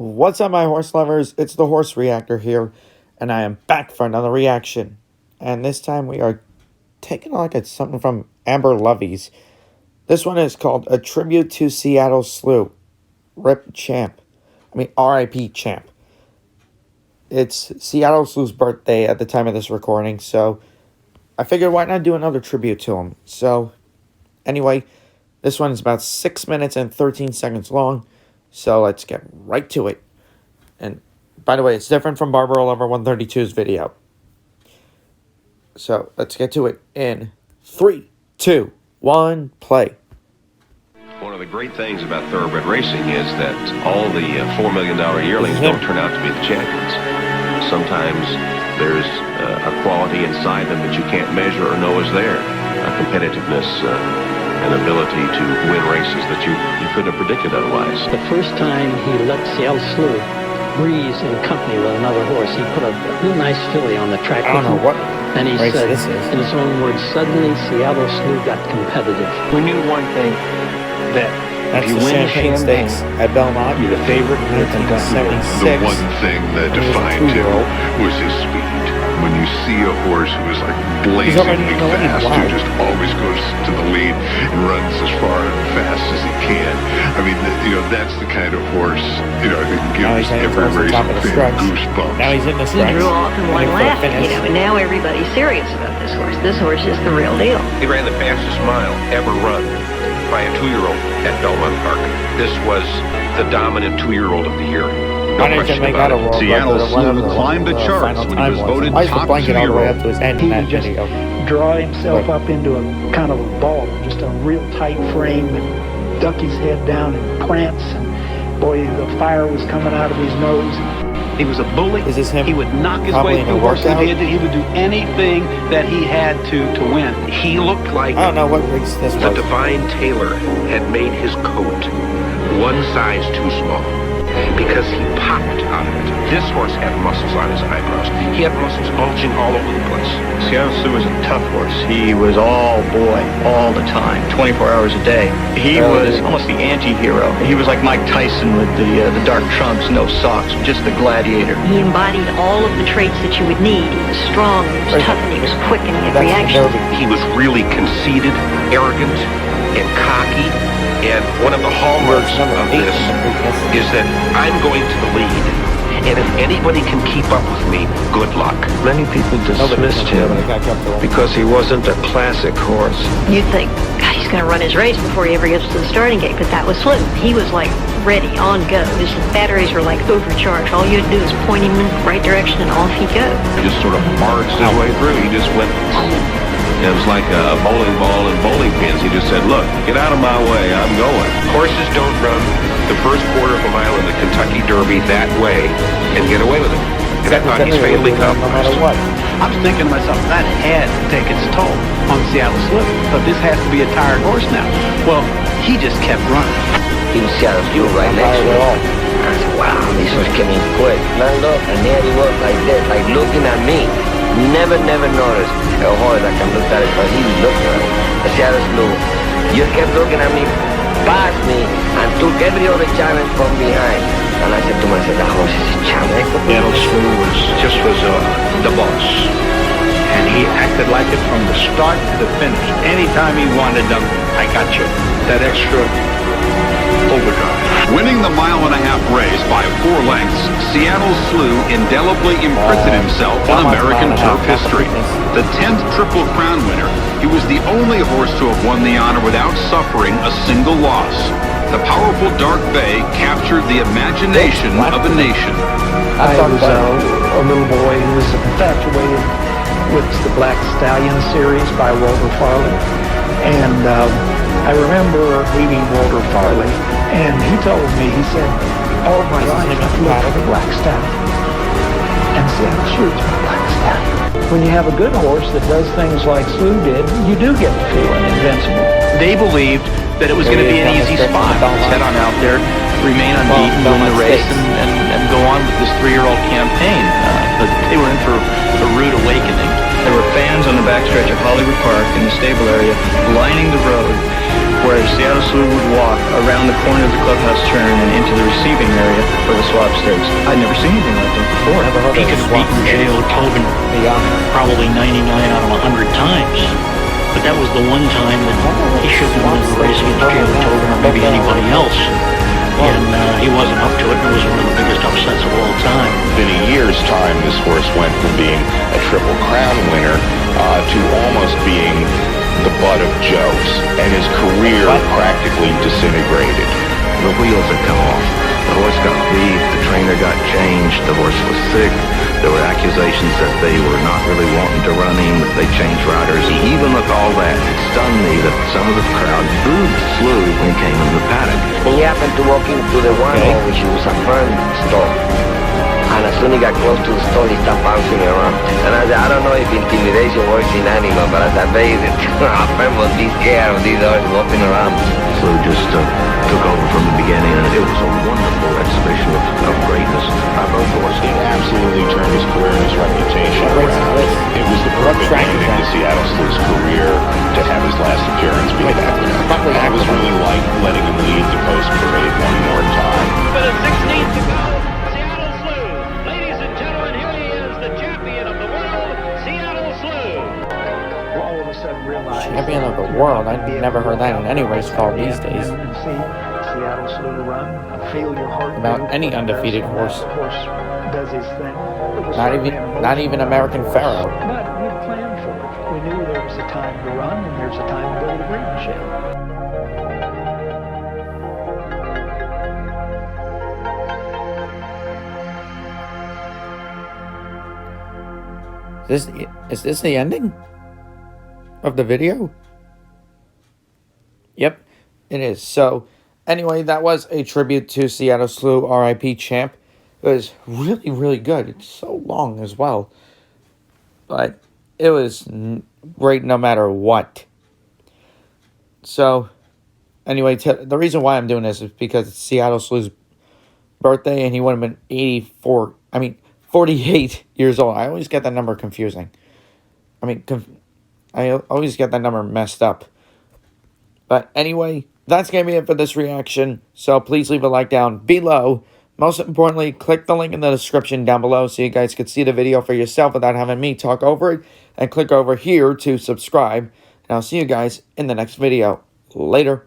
What's up, my horse lovers? It's the Horse Reactor here, and I am back for another reaction. And this time we are taking a look at something from Amber Lovey's. This one is called A Tribute to Seattle Slew RIP Champ. R.I.P. Champ. It's Seattle Slew's birthday at the time of this recording, so I figured why not do another tribute to him. So, anyway, this one is about 6 minutes and 13 seconds long. So let's get right to it. And by the way, it's different from Barbara Lover 132's video. So let's get to it in 3, 2, 1, play. One of the great things about thoroughbred racing is that all the $4 million yearlings don't turn out to be the champions. Sometimes there's a quality inside them that you can't measure or know is there. A competitiveness, an ability to win races that you couldn't have predicted otherwise. The first time he let Seattle Slew breeze in company with another horse, he put a real nice filly on the track. I don't know what and he race said, this is. in his own words, suddenly Seattle Slew got competitive. We knew one thing, that That's if you the win Champagne Champagne, Stakes at Belmont. you're the favorite in 1976. The one thing that defined him was his speed. When you see a horse who is like blazingly fast, who just always goes to the lead and runs as far and fast as he can. I mean, that's the kind of horse, I think gives every racing fan goosebumps. Now he's in the stretch. He drew off in one lap, and now everybody's serious about this horse. This horse is the real deal. He ran the fastest mile ever run by a 2-year-old at Belmont Park. This was the dominant 2-year-old of the year. No question about it. Seattle Slew climbed the charts when he was voted top 2-year-old. He would just draw himself up into a kind of a ball, just a real tight frame, and duck his head down and prance, and boy, the fire was coming out of his nose. he was a bully. Is this him? He would knock his Probably way in a through horses. workout? He would do anything that he had to win. He looked like I don't know what race this the was. divine tailor had made his coat one size too small because he popped out of it. This horse had muscles on his eyebrows. He had muscles bulging all over the place. Seattle Slew was a tough horse. He was all boy, all the time, 24 hours a day. He was almost the anti-hero. He was like Mike Tyson with the dark trunks, no socks, just the gladiator. He embodied all of the traits that you would need. He was strong, he was tough, and he was quick, and he had reactions. He was really conceited, arrogant, and cocky. And one of the hallmarks of this is that I'm going to the lead. And if anybody can keep up with me, good luck. Many people dismissed him because he wasn't a classic horse. You'd think, God, he's going to run his race before he ever gets to the starting gate, but that was Slew. He was like ready, on go. His batteries were like overcharged. All you had to do was point him in the right direction and off he'd go. He just sort of marched his way through. He just went, it was like a bowling ball and bowling pins. He just said, look, get out of my way, I'm going. Horses don't run the first quarter of a mile in the Kentucky Derby that way and get away with it. And I thought he's fatally compromised. I was thinking to myself, that had to take its toll on Seattle Slew. But this has to be a tired horse now. Well, he just kept running. He was Seattle Slew right next to me. I said, wow, this horse came in quick. And I looked, and there he was like this, like looking at me. Never noticed a horse that can look at it, but he was looking at it. The Seattle Slew just kept looking at me, passed me, and took every other challenge from behind. And I said to myself, that horse is a challenge. Seattle Slew was the boss. And he acted like it from the start to the finish. Anytime he wanted them, I got you. That extra overdrive. Winning the mile-and-a-half race by 4 lengths, Seattle Slew indelibly imprinted himself on American turf history. The 10th Triple Crown winner, he was the only horse to have won the honor watuhout suffering a single loss. The powerful Dark Bay captured the imagination of a nation. I was a little boy who was infatuated with the Black Stallion series by Walter Farley. And I remember meeting Walter Farley, and he told me, he said, all of my life I've looked for the Black Stallion. And Seattle Slew's my Black Stallion. When you have a good horse that does things like Slew did, you do get the feeling invincible. They believed that it was going to be an easy spot. Head on out there, remain unbeaten, win the race, and go on with this 3-year-old campaign. But they were in for a rude awakening. There were fans on the backstretch of Hollywood Park in the stable area lining the road where Seattle Slew would walk around the corner of the clubhouse turn and into the receiving area for the swap stakes. I'd never seen anything like that before. Never heard He of could a have swap beaten stage. J.O. Tobin probably 99 out of 100 times. But that was the one time that he shouldn't have won the race against J.O. Tobin or maybe anybody else. And he wasn't up to it, and it was one of the biggest upsets of all time. In a year's time, this horse went from being a Triple Crown winner to almost being the butt of jokes, and his career practically disintegrated. The wheels had come off. The horse got beat, the trainer got changed, the horse was sick. There were accusations that they were not really wanting to run him, that they changed riders. Even with all that, it stunned me that some of the crowd booed Slew when he came in the paddock. And he happened to walk into the one hole, which was a fern store. And as soon as he got close to the store, he stopped bouncing around. And I said, I don't know if intimidation works in animals, but as I bet a fern would be scared of these horses walking around. Slew just took over from the beginning, and it was a wonderful exhibition of greatness by both horses. It absolutely turned his career and his reputation around. It was the perfect ending to Seattle Slew's career to have his last appearance be that. And it was really like letting him lead the post parade one more time. With a 16th to go, Seattle Slew. Ladies and gentlemen, here he is, the champion of the world, Seattle Slew. All of a sudden realized Champion of the world. I never heard that in any race car these days. Seattle Slew run, feel your heart About any undefeated horse. The horse does his thing. Not even American Pharaoh. But we planned for it. We knew there was a time to run and there's a time to go to the breeding shed. Is this the ending of the video? Yep, it is. So, anyway, that was a tribute to Seattle Slew RIP champ. It was really, really good. It's so long as well. But it was great no matter what. So, anyway, the reason why I'm doing this is because it's Seattle Slew's birthday and he would have been 48 years old. I always get that number confusing. I always get that number messed up. But anyway, that's going to be it for this reaction. So please leave a like down below. Most importantly, click the link in the description down below so you guys can see the video for yourself without having me talk over it. And click over here to subscribe. And I'll see you guys in the next video. Later.